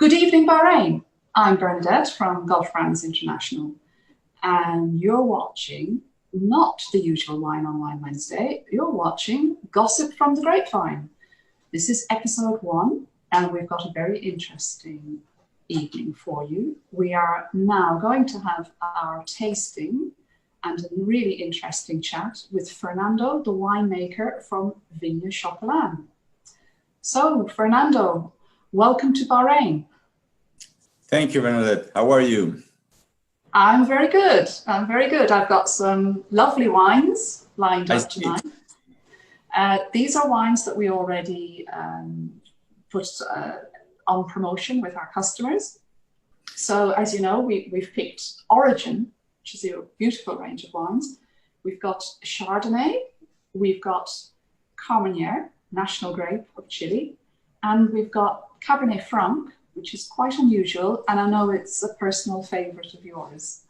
Good evening, Bahrain. I'm Bernadette from Gulf Brands International, and you're watching not the usual Wine on Wine Wednesday, you're watching Gossip from the Grapevine. This is episode 1, and we've got a very interesting evening for you. We are now going to have our tasting and a really interesting chat with Fernando, the winemaker from Vina, Chocalan. So, Fernando, welcome to Bahrain. Thank you, Bernadette. How are you? I'm very good. I'm very good. I've got some lovely wines lined up tonight. These are wines that we already put on promotion with our customers. So, as you know, we've picked Origen, which is a beautiful range of wines. We've got Chardonnay, we've got Carmenere, national grape of Chile, and we've got Cabernet Franc, which is quite unusual, and I know it's a personal favorite of yours.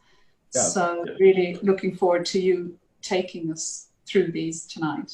Yeah, so really looking forward to you taking us through these tonight.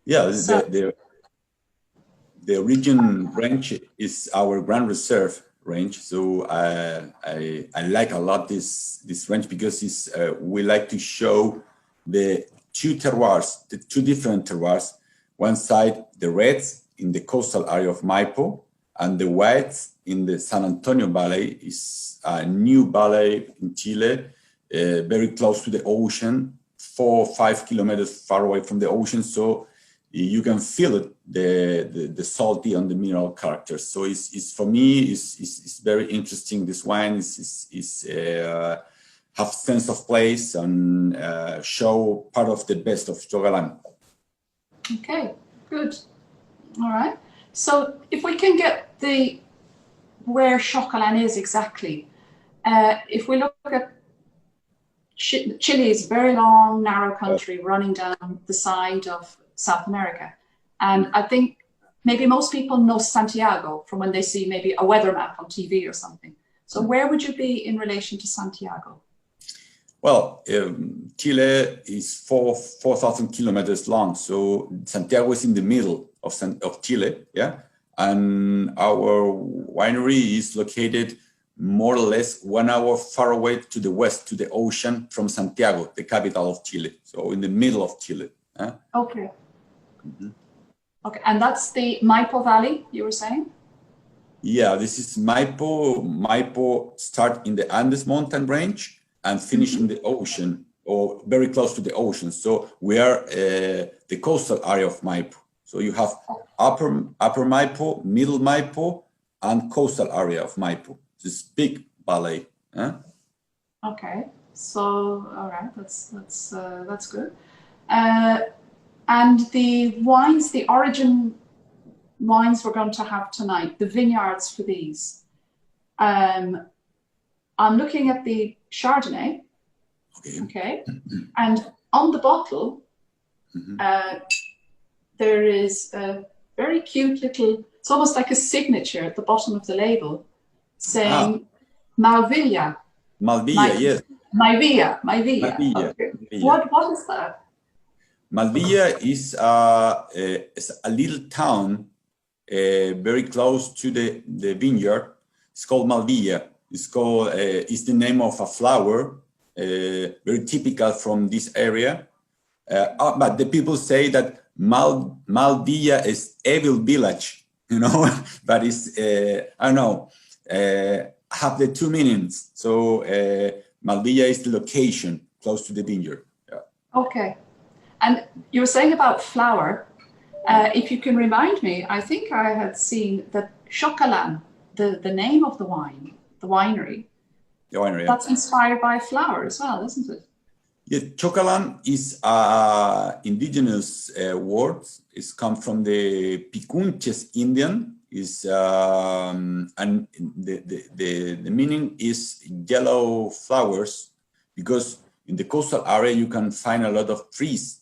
Yeah, so, the Origen range is our Gran Reserve range, so I like a lot this range because it's we like to show the two terroirs, the two different terroirs. One side, the reds in the coastal area of Maipo, and the whites in the San Antonio Valley is a new valley in Chile, very close to the ocean, 4 or 5 kilometers far away from the ocean. So you can feel it, the salty and the mineral characters. So it's for me, it's very interesting. This wine is have sense of place and show part of the best of Chocalan. Okay, good. All right. So if we can get where Chocalan is exactly, if we look at Chile is a very long, narrow country running down the side of South America. And I think maybe most people know Santiago from when they see maybe a weather map on TV or something. So where would you be in relation to Santiago? Well, Chile is 4,000 kilometers long. So Santiago is in the middle of Chile, yeah? And our winery is located more or less 1 hour far away to the west, to the ocean from Santiago, the capital of Chile. So in the middle of Chile. Okay. Mm-hmm. Okay, and that's the Maipo Valley, you were saying? Yeah, this is Maipo. Maipo start in the Andes mountain range and finish in the ocean, or very close to the ocean. So we are the coastal area of Maipo. So you have upper Maipo, middle Maipo, and coastal area of Maipo. This big valley. Okay, so all right, that's good. And the wines, the Origen wines we're going to have tonight, the vineyards for these. I'm looking at the Chardonnay. Okay. And on the bottle, there is a very cute little, it's almost like a signature at the bottom of the label saying Malvilla. Malvilla, yes. Malvilla. Okay. What is that? Malvilla is a little town very close to the vineyard. It's called Malvilla. It's the name of a flower, very typical from this area. But the people say that Malvilla is evil village, you know, but it's, I don't know, have the two meanings. So Malvilla is the location close to the vineyard. Yeah. Okay. And you were saying about flower. If you can remind me, I think I had seen that Chocalan, the name of the wine, the winery. The winery, that's inspired by flower as well, isn't it? Yeah, Chocalan is indigenous word. It's come from the Picunches Indian. And the meaning is yellow flowers, because in the coastal area you can find a lot of trees,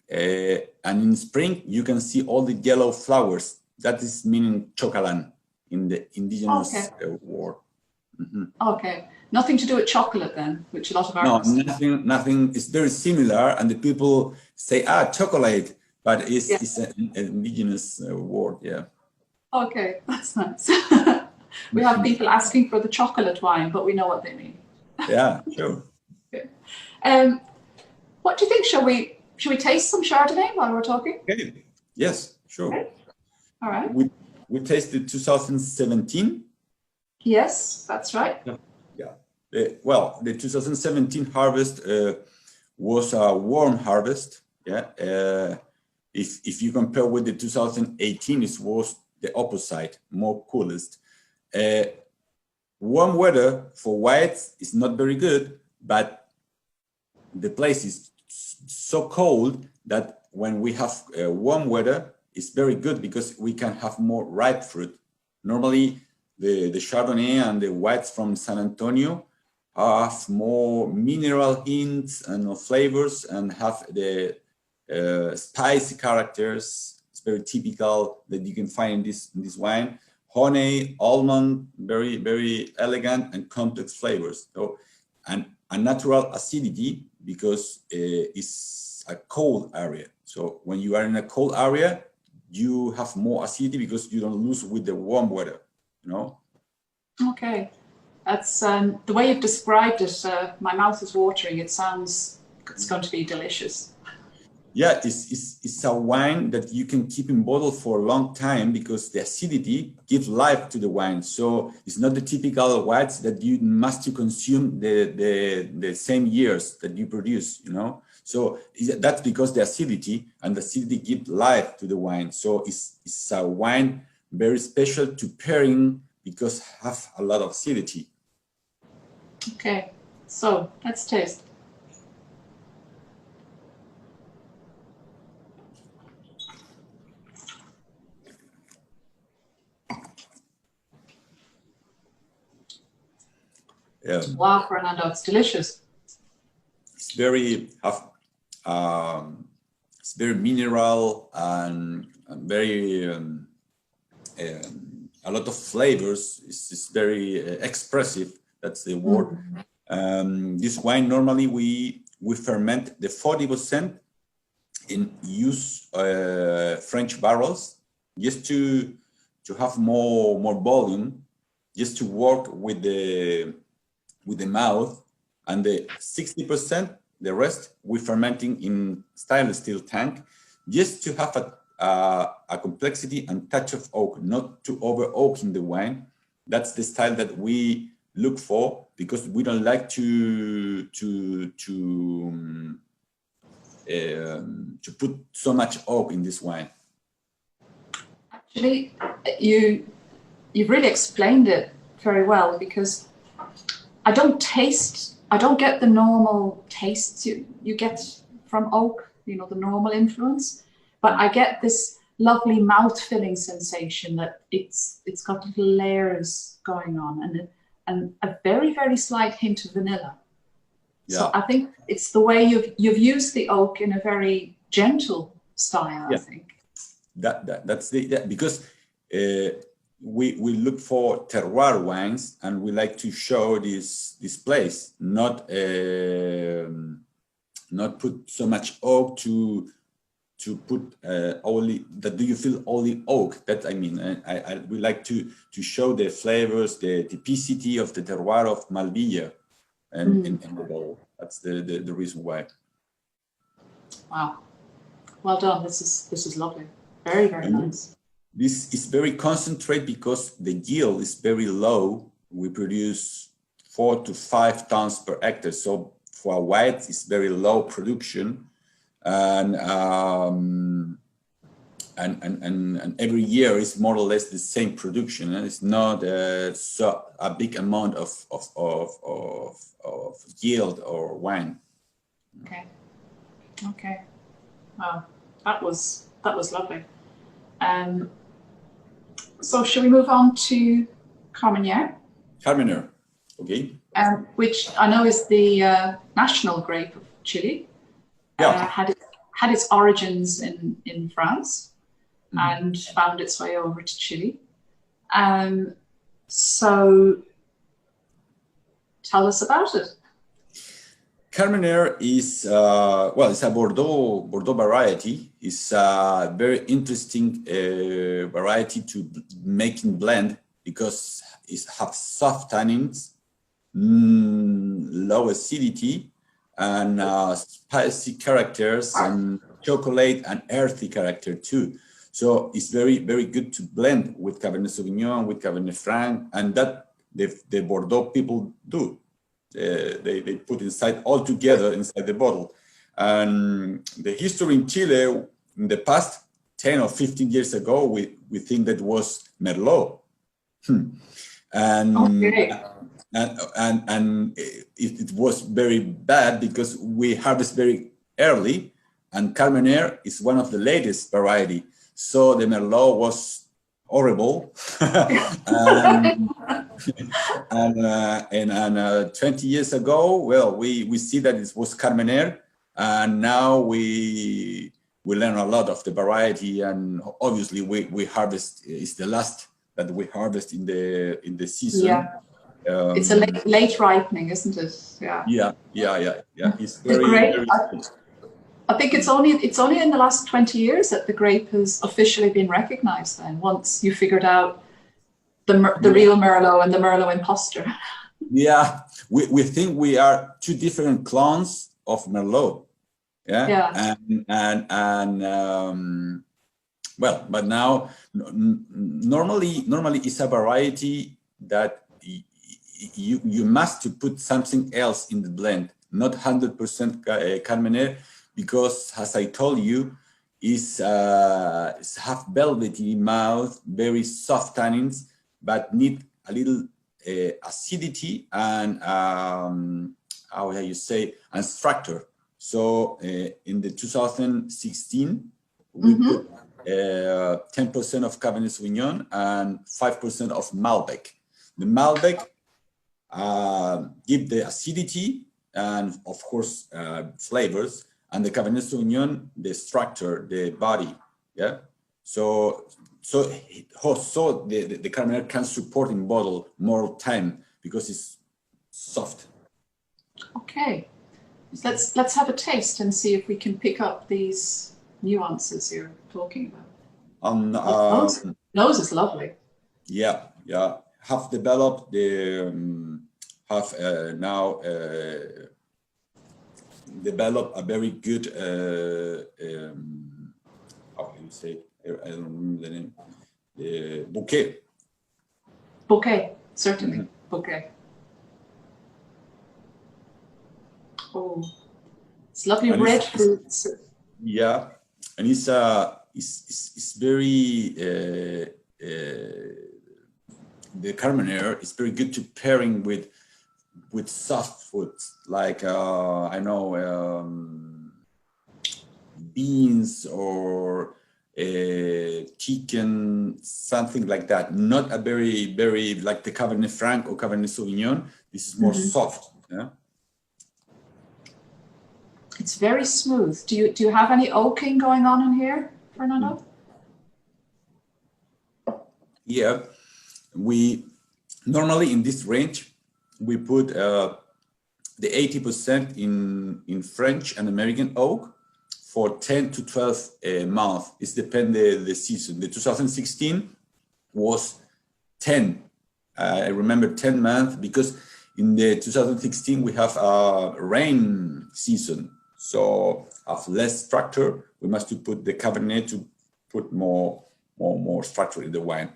and in spring you can see all the yellow flowers. That is meaning Chocalan in the indigenous word. Okay, nothing to do with chocolate then, which a lot of artists. No, nothing. It's very similar, and the people say chocolate, but it's an indigenous word. Yeah. Okay, that's nice. We have people asking for the chocolate wine, but we know what they mean. Yeah, sure. Okay. What do you think? Should we taste some Chardonnay while we're talking? Okay. Yes, sure. Okay. All right. We tasted 2017. Yes, that's right. Yeah. Well, the 2017 harvest was a warm harvest. Yeah. If you compare with the 2018, it was the opposite, more coolest. Warm weather for whites is not very good, but the place is so cold that when we have warm weather, it's very good because we can have more ripe fruit. Normally, the Chardonnay and the whites from San Antonio have more mineral hints and flavors and have the spicy characters. It's very typical that you can find in this wine. Honey, almond, very, very elegant and complex flavors. So, and a natural acidity because it's a cold area. So when you are in a cold area, you have more acidity because you don't lose with the warm weather, you know? Okay. That's the way you've described it. My mouth is watering. It sounds it's going to be delicious. Yeah, it's a wine that you can keep in bottle for a long time because the acidity gives life to the wine. So it's not the typical whites that you must consume the same years that you produce, you know. So that's because the acidity and the acidity give life to the wine. So it's a wine very special to pairing because have a lot of acidity. Okay, so let's taste. Yeah. Wow, Fernando, it's delicious. It's very it's very mineral and very a lot of flavors. It's very expressive. That's the word. This wine normally we ferment the 40% in use French barrels just to have more volume, just to work with the mouth, and the 60%, the rest, we're fermenting in stainless steel tank, just to have a complexity and touch of oak, not to over oak in the wine. That's the style that we look for because we don't like to put so much oak in this wine. Actually, you've really explained it very well because I don't get the normal tastes you get from oak, you know, the normal influence, but I get this lovely mouth-filling sensation that it's got little layers going on and a very, very slight hint of vanilla. Yeah. So I think it's the way you've used the oak in a very gentle style, yeah. I think. That's because we look for terroir wines, and we like to show this place, not put so much oak to put only that. Do you feel only oak? That I mean, we like to show the flavors, the typicity of the terroir of Malvilla, and in the bowl. That's the reason why. Wow, well done. This is lovely. Very, very nice. This is very concentrated because the yield is very low. We produce 4 to 5 tons per hectare. So for white, it's very low production, and every year is more or less the same production. And it's not so a big amount of yield or wine. Okay. Wow, that was lovely. So shall we move on to Carmenere? Carmenere, okay. Which I know is the national grape of Chile. Yeah. Had its origins in France and found its way over to Chile. So tell us about it. Carmenere is it's a Bordeaux variety. It's a very interesting variety to make in blend because have soft tannins, low acidity, and spicy characters, and chocolate and earthy character too. So it's very, very good to blend with Cabernet Sauvignon, with Cabernet Franc, and that the Bordeaux people do. They put inside all together inside the bottle. And the history in Chile in the past 10 or 15 years ago, we think that was Merlot. And, okay. and it was very bad because we harvest very early, and Carmenere is one of the latest variety. So the Merlot was horrible. and 20 years ago, well, we see that it was Carmenere, and now we learn a lot of the variety, and obviously we harvest is the last that we harvest in the season. Yeah. It's a late ripening, isn't it? Yeah. It's very, very good. I think it's only in the last 20 years that the grape has officially been recognized. Then, once you figured out the real Merlot and the Merlot imposter. Yeah, we think we are two different clones of Merlot. Yeah. Well, but now normally it's a variety that you must put something else in the blend, not 100% Carmenere, because as I told you, it's half velvety mouth, very soft tannins, but need a little acidity and how you say, and structure. So in the 2016, we put 10% of Cabernet Sauvignon and 5% of Malbec. The Malbec give the acidity and of course flavors, and the Cabernet Sauvignon the structure, the body. Yeah. So the Carmenere can support in bottle more time because it's soft. Okay, let's have a taste and see if we can pick up these nuances you're talking about. Nose is lovely. Yeah. Have developed the now develop a very good how can you say? I don't remember the name. The bouquet. Bouquet, certainly. Bouquet. Oh, it's lovely and red fruits. Yeah, and it's very the Carmenere is very good to pairing with soft foods like I know beans or chicken, something like that. Not a very like the Cabernet Franc or Cabernet Sauvignon. This is more soft. Yeah. It's very smooth. Do you have any oaking going on in here, Fernando? Yeah, we normally in this range we put the 80% in French and American oak for 10 to 12 months. It depends the season. The 2016 was 10. I remember 10 months because in the 2016 we have a rain season. So of less structure, we must put the Cabernet to put more structure in the wine.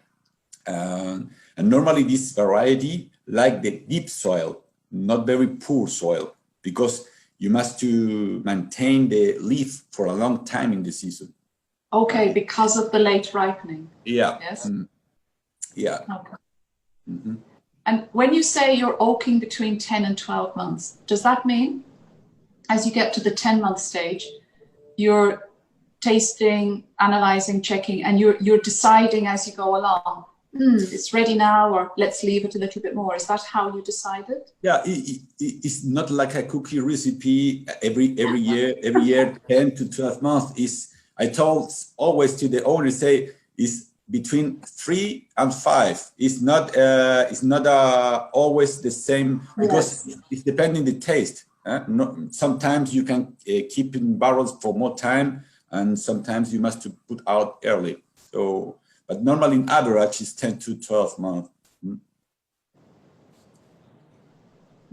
And normally this variety like the deep soil, not very poor soil, because you must to maintain the leaf for a long time in the season. Okay, because of the late ripening. Yeah. Yes. Yeah. Okay. And when you say you're oaking between 10 and 12 months, does that mean as you get to the 10-month stage, you're tasting, analyzing, checking, and you're deciding as you go along, it's ready now, or let's leave it a little bit more? Is that how you decided? Yeah, it's not like a cookie recipe every year 10 to 12 months. I told always to the owner, say, is between 3 and 5. It's not always the same, because it's depending the taste. Sometimes you can keep in barrels for more time, and sometimes you must put out early. So, but normally in average is 10 to 12 months.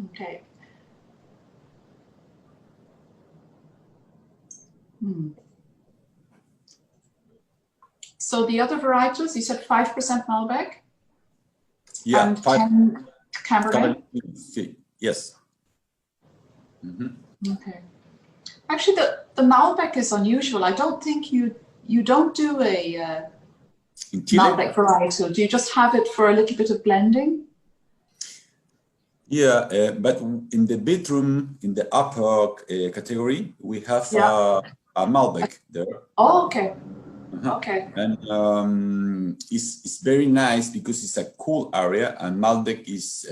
Okay. So the other varietals, you said 5% Malbec? Yeah, and 10 Cabernet? Yes. Okay. Actually, the Malbec is unusual. I don't think you don't do a In Chile? Malbec varietal. Do you just have it for a little bit of blending? Yeah, but in the bedroom, in the upper category, we have a Malbec there. Oh, okay. Okay. And it's very nice because it's a cool area, and Malbec is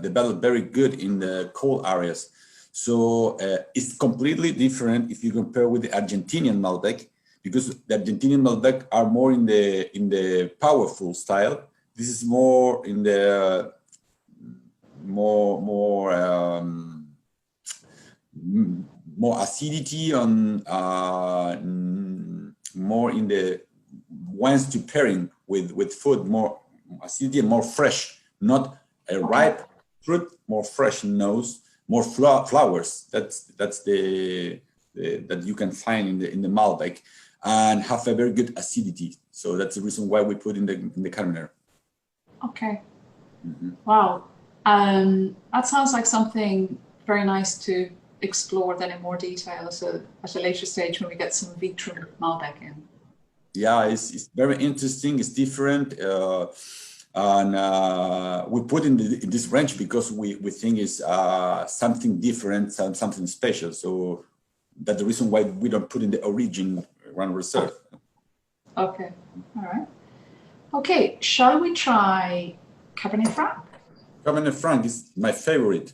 developed very good in the cold areas. So it's completely different if you compare with the Argentinian Malbec, because the Argentinian Malbec are more in the powerful style. This is more in the more acidity on more in the wines to pairing with food, more acidity and more fresh, not a ripe fruit, more fresh nose, more flowers. That's the that you can find in the Malbec, and have a very good acidity. So that's the reason why we put in the Carmenere. Okay. Wow. That sounds like something very nice to explore then in more detail at a later stage when we get some Vitrum Malbec in. Yeah, it's very interesting. It's different, and we put in this range because we think it's something different, something special. So that's the reason why we don't put in the Origen Gran Reserva. Okay, all right. Okay, shall we try Cabernet Franc? Cabernet Franc is my favorite.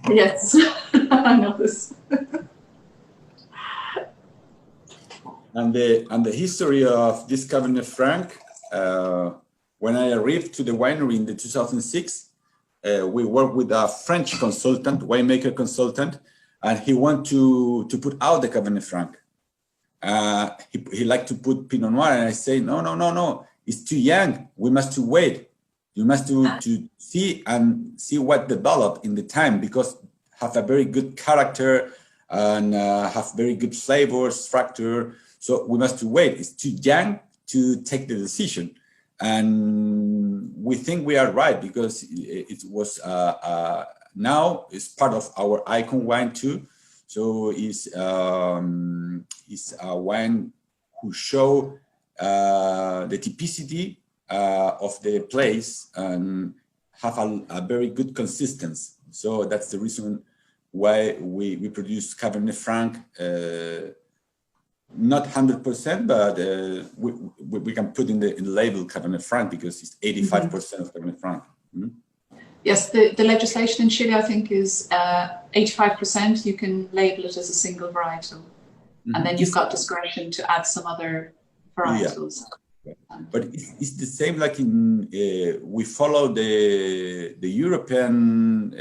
Yes, I know this. And the history of this Cabernet Franc, when I arrived to the winery in the 2006, we worked with a French consultant, winemaker consultant, and he wanted to put out the Cabernet Franc. He liked to put Pinot Noir, and I say, no, it's too young. We must wait. You must to see what developed in the time, because have a very good character and have very good flavor structure. So we must wait. It's too young to take the decision, and we think we are right, because it was now it's part of our icon wine too. So it's a wine who show the typicity of the place and have a very good consistency. So that's the reason why we produce Cabernet Franc, not 100%, but we can put in the label Cabernet Franc because it's 85% of Cabernet Franc. Yes, the legislation in Chile, I think, is 85%. You can label it as a single varietal. And then you've got discretion to add some other varietals. Yeah. But it's the same like in, we follow the European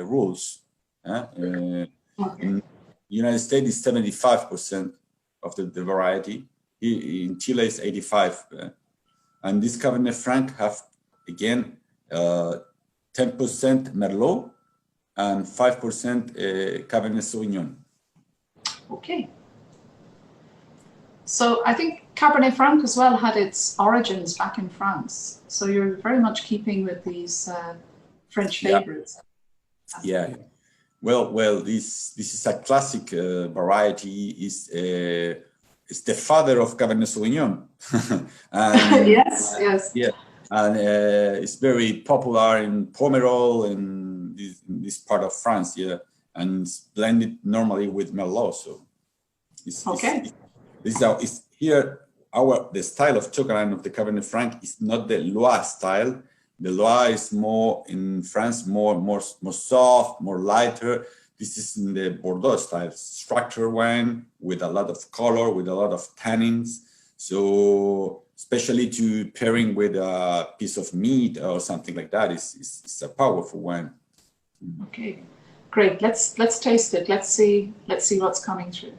rules. In the United States, it's 75% of the variety. In Chile, it's 85%. And this Cabernet Franc have, again, 10% Merlot and 5% Cabernet Sauvignon. Okay. So I think Cabernet Franc as well had its origins back in France. So you're very much keeping with these French favorites. Yeah. Well, this is a classic variety. It's the father of Cabernet Sauvignon. And, yes. Yeah, and it's very popular in Pomerol and this part of France. Yeah, and it's blended normally with Merlot. So it's here. The style of Chocalan of the Cabernet Franc is not the Loire style. The Loire is more in France, more soft, more lighter. This is in the Bordeaux style, structured wine with a lot of color, with a lot of tannins. So especially to pairing with a piece of meat or something like that is a powerful wine. Okay, great. Let's taste it. Let's see what's coming through.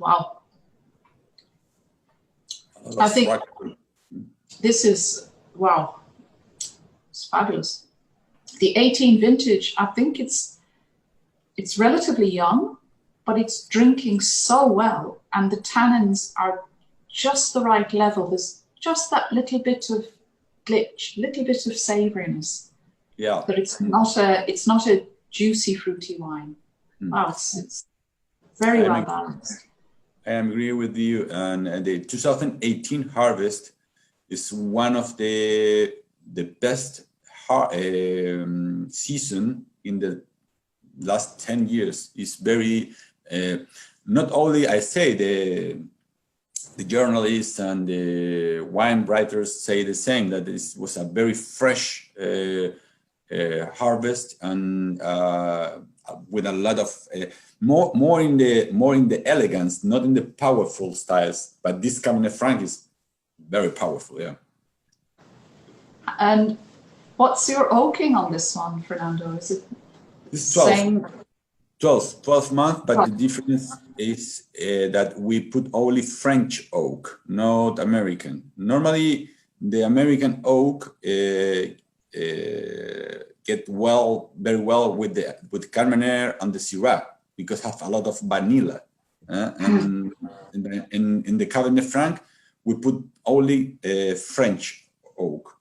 Wow. I think this is, wow, it's fabulous. The 18 vintage, I think it's relatively young, but it's drinking so well, and the tannins are just the right level. There's just that little bit of glitch, little bit of savouriness. Yeah. But it's not a juicy, fruity wine. Wow, it's very well balanced. I agree with you. And the 2018 harvest is one of the best season in the last 10 years. It's very, not only I say the journalists and the wine writers say the same, that this was a very fresh harvest, and with a lot of more in the elegance, not in the powerful styles. But this Cabernet Franc is very powerful, yeah. And what's your oaking on this one, Fernando? Is it it's 12 months, but the difference is that we put only French oak, not American. Normally, the American oak get very well with Carmenere and the Syrah, because have a lot of vanilla. And in the Cabernet Franc, we put only French oak.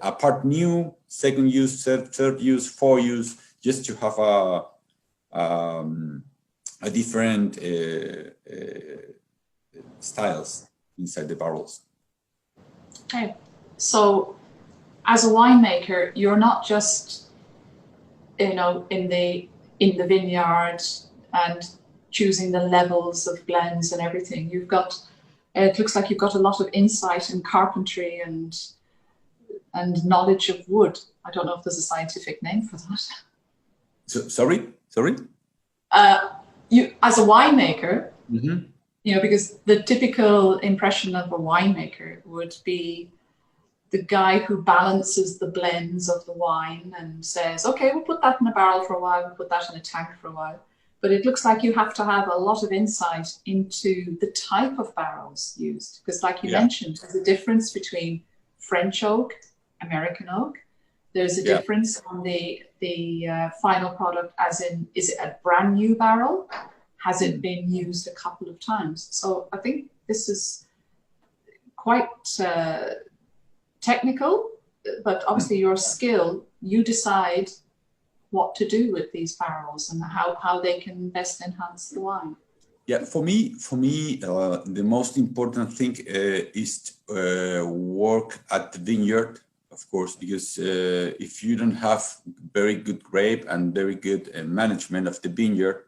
Apart new, second use, third use, fourth use, just to have a different styles inside the barrels. Okay, so as a winemaker, you're not just, in the vineyard and choosing the levels of blends and everything. You've got, it looks like you've got a lot of insight in carpentry and knowledge of wood. I don't know if there's a scientific name for that. Sorry. You, as a winemaker, because the typical impression of a winemaker would be the guy who balances the blends of the wine and says, okay, we'll put that in a barrel for a while, we'll put that in a tank for a while. But it looks like you have to have a lot of insight into the type of barrels used. Because like you mentioned, there's a difference between French oak, American oak. There's a difference on the final product, as in, is it a brand new barrel? Has it been used a couple of times? So I think this is quite technical, but obviously your skill, you decide what to do with these barrels and how they can best enhance the wine. Yeah, for me, the most important thing is work at the vineyard, of course, because if you don't have very good grape and very good management of the vineyard,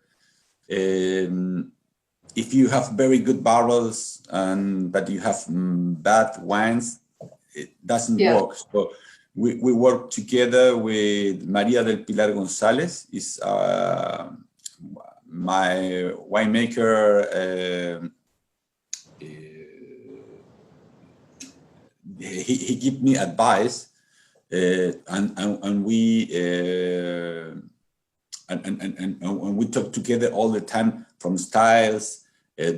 if you have very good barrels but you have bad wines, it doesn't work. So we work together with Maria del Pilar González, is my winemaker. He give me advice, and we we talk together all the time, from styles,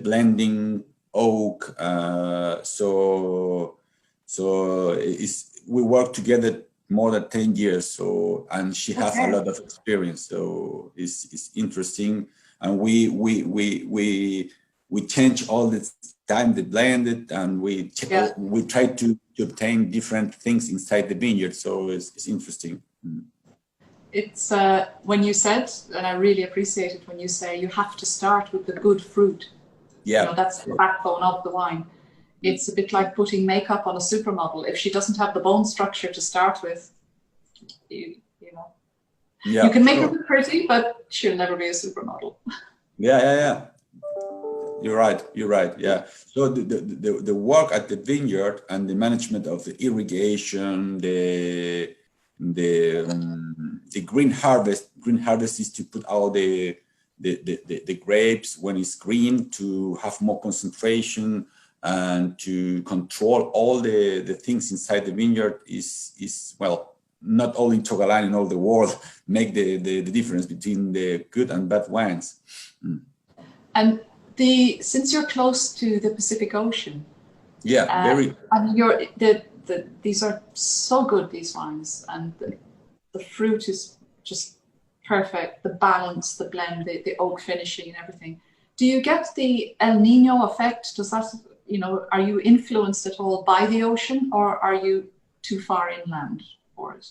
blending, oak. We work together more than 10 years. So, and she has a lot of experience. So it's interesting, and we change all the time the blended, and we try to obtain different things inside the vineyard. So it's interesting. It's when you said, and I really appreciate it when you say you have to start with the good fruit. Yeah, that's the backbone of the wine. It's a bit like putting makeup on a supermodel. If she doesn't have the bone structure to start with, you can make her look pretty, but she'll never be a supermodel. Yeah. You're right. Yeah. So the work at the vineyard and the management of the irrigation, the green harvest. Green harvest is to put out the grapes when it's green, to have more concentration and to control all the things inside the vineyard is well, not only in Chocalan, in all the world, make the difference between the good and bad wines. And since you're close to the Pacific Ocean, Yeah, very. I mean, these are so good, these wines, and the fruit is just perfect. The balance, the blend, the oak finishing, and everything. Do you get the El Nino effect? Does that, are you influenced at all by the ocean, or are you too far inland for it?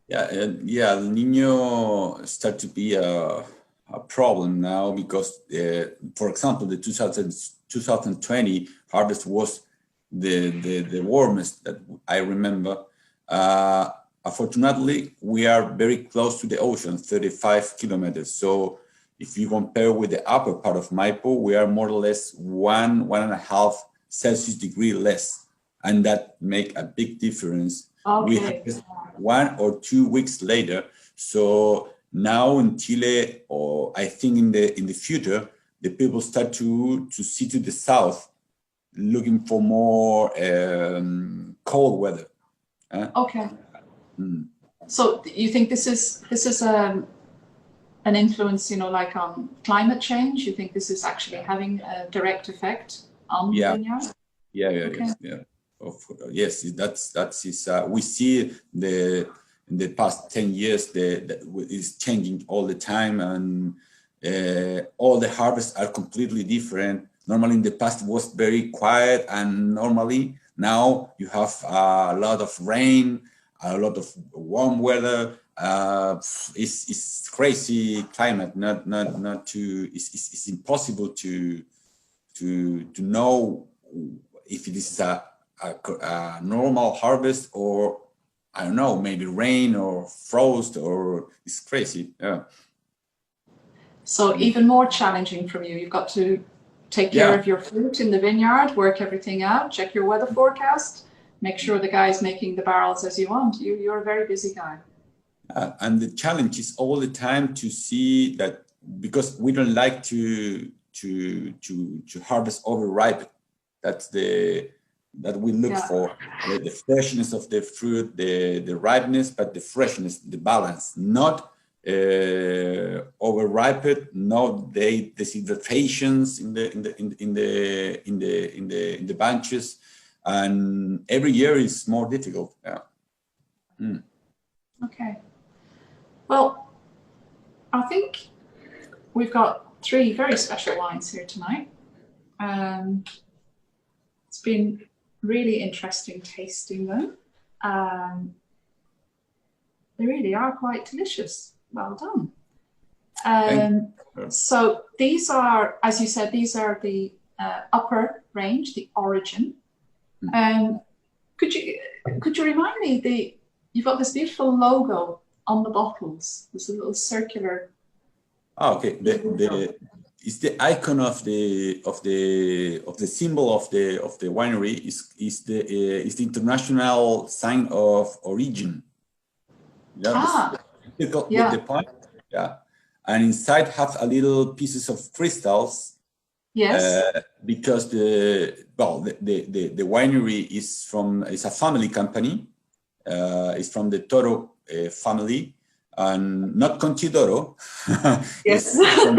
Yeah, El Nino start to be a problem now because, for example, the 2020 harvest was the warmest that I remember. Unfortunately, we are very close to the ocean, 35 kilometers. So if you compare with the upper part of Maipo, we are more or less 1.5 Celsius degree less. And that make a big difference. Okay. We have 1 or 2 weeks later. So now in Chile, or I think in the future, the people start to see to the south, looking for more cold weather. Okay. So you think this is an influence, like on climate change? You think this is actually having a direct effect on the vineyard? Yes, that's his. We see in the past 10 years that is changing all the time, and all the harvests are completely different. Normally in the past it was very quiet, and normally now you have a lot of rain, a lot of warm weather. It's crazy climate. Not to. It's impossible to know if it is a normal harvest, or I don't know, maybe rain or frost, or it's crazy. Yeah. So even more challenging from you. You've got to take care of your fruit in the vineyard, work everything out, check your weather forecast, make sure the guy's making the barrels as you want. You're a very busy guy. And the challenge is all the time to see that, because we don't like to harvest overripe. That's that we look for the freshness of the fruit, the ripeness, but the freshness, the balance, not overripe, not the deshydratations in the bunches, and every year is more difficult. Okay. Well, I think we've got 3 very special wines here tonight. It's been really interesting tasting them. They really are quite delicious. Well done. So these are, as you said, these are the upper range, the Origen. Could you remind me, you've got this beautiful logo on the bottles. There's a little circular. Okay. It's the icon of the symbol of the winery is the international sign of Origen. The point. And inside have a little pieces of crystals. Yes. Because the winery is a family company. It's from the Toro family, and not Conchidoro. Yes. From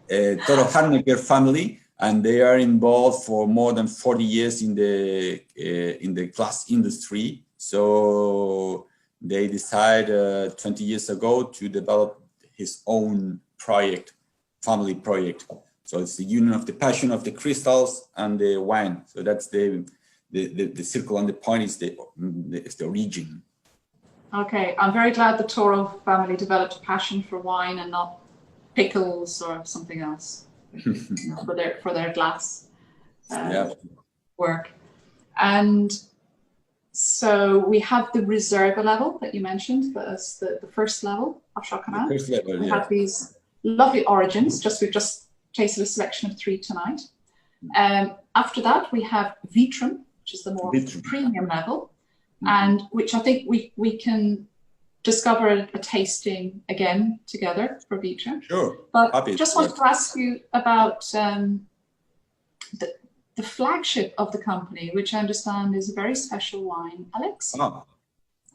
the Toro Harnecker family, and they are involved for more than 40 years in the glass industry. So they decided 20 years ago to develop his own project, family project. So it's the union of the passion of the crystals and the wine. So that's the circle, and the point is the Origen. Okay, I'm very glad the Toro family developed a passion for wine and not pickles or something else for their glass work. And so we have the Reserva level that you mentioned, that's the first level of Chocalan. We have these lovely Origens. We've just tasted a selection of 3 tonight. After that, we have Vitrum, which is the more premium level, and which I think we can discover a tasting again together for Vitrum. Sure. But just wanted to ask you about the flagship of the company, which I understand is a very special wine, Alexia.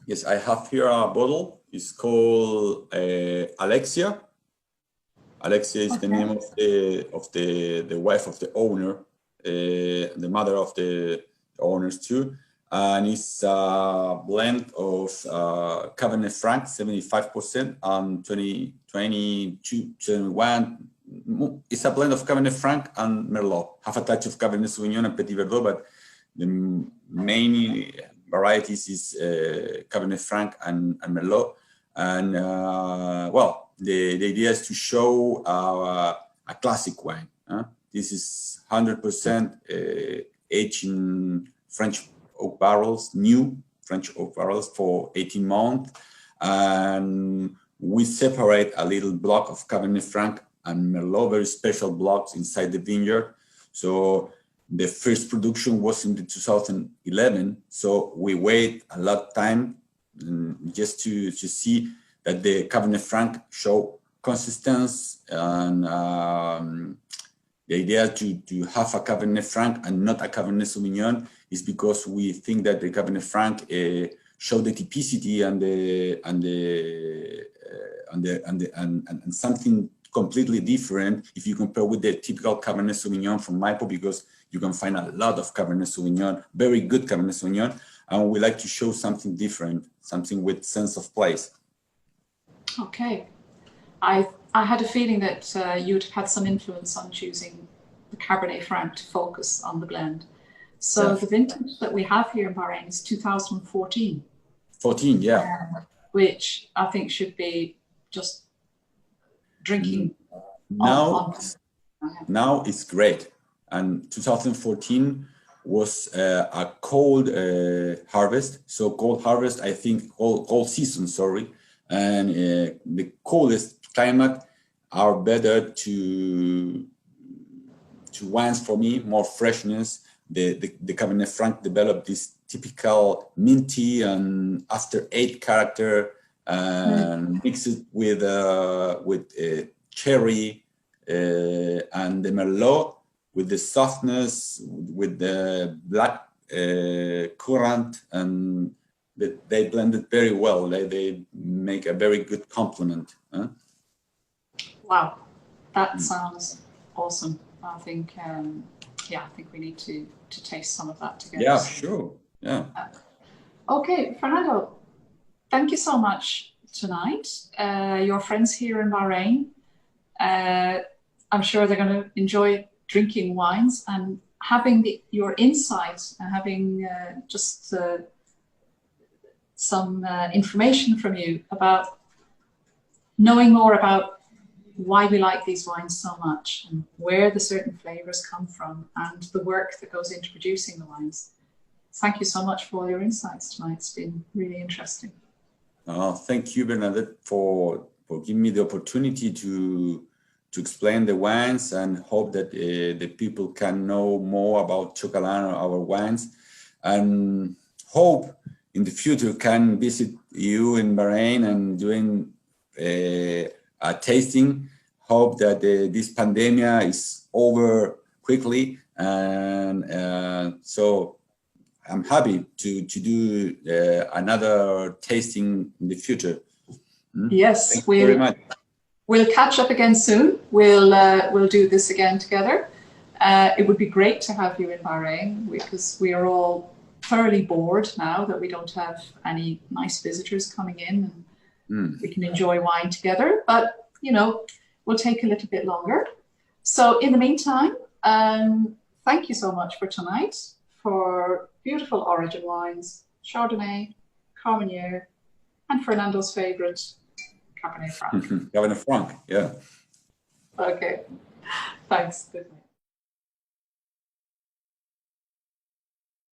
Yes, I have here a bottle. It's called Alexia. Alexia is the name of the wife of the owner, the mother of the owners too. And it's a blend of Cabernet Franc, 75%, and 22, 21. It's a blend of Cabernet Franc and Merlot. Have a touch of Cabernet Sauvignon and Petit Verdot, but the main varieties is Cabernet Franc and Merlot. And well, the idea is to show a classic wine. This is 100% aged in French oak barrels, new French oak barrels for 18 months. And we separate a little block of Cabernet Franc and Merlot, very special blocks inside the vineyard. So the first production was in the 2011. So we wait a lot of time just to see that the Cabernet Franc show consistency. And the idea to have a Cabernet Franc and not a Cabernet Sauvignon is because we think that the Cabernet Franc show the typicity and something completely different if you compare with the typical Cabernet Sauvignon from Maipo, because you can find a lot of Cabernet Sauvignon, very good Cabernet Sauvignon, and we like to show something different, something with sense of place. Okay. I had a feeling that you'd had some influence on choosing the Cabernet Franc to focus on the blend. So the vintage that we have here in Bahrain is 2014. 14, yeah. Which I think should be just drinking. Now it's great. And 2014 was a cold harvest. So cold harvest, I think, cold season, sorry. And the coldest climate are better to wines for me, more freshness. The Cabernet Franc developed this typical minty and after 8 character, and mix it with cherry, and the Merlot with the softness, with the black currant, and they blended very well. They make a very good complement. Wow, that sounds awesome. I think, I think we need to taste some of that together. Yeah, sure. Yeah. Okay, Fernando, thank you so much tonight. Your friends here in Bahrain, I'm sure they're going to enjoy drinking wines and having your insights and having just some information from you about knowing more about why we like these wines so much and where the certain flavors come from and the work that goes into producing the wines. Thank you so much for your insights tonight. It's been really interesting. Thank you, Bernadette, for giving me the opportunity to explain the wines, and hope that the people can know more about Chocalan, our wines, and hope in the future can visit you in Bahrain and doing a tasting. Hope that this pandemic is over quickly, and so I'm happy to do another tasting in the future. Yes, thank you very much. We'll catch up again soon. We'll do this again together. It would be great to have you in Bahrain, because we are all thoroughly bored now that we don't have any nice visitors coming in, and we can enjoy wine together. But you know, will take a little bit longer. So in the meantime, thank you so much for tonight, for beautiful Origen wines, Chardonnay, Carmenere, and Fernando's favorite, Cabernet Franc. Cabernet Franc, yeah. Okay, thanks. Good night.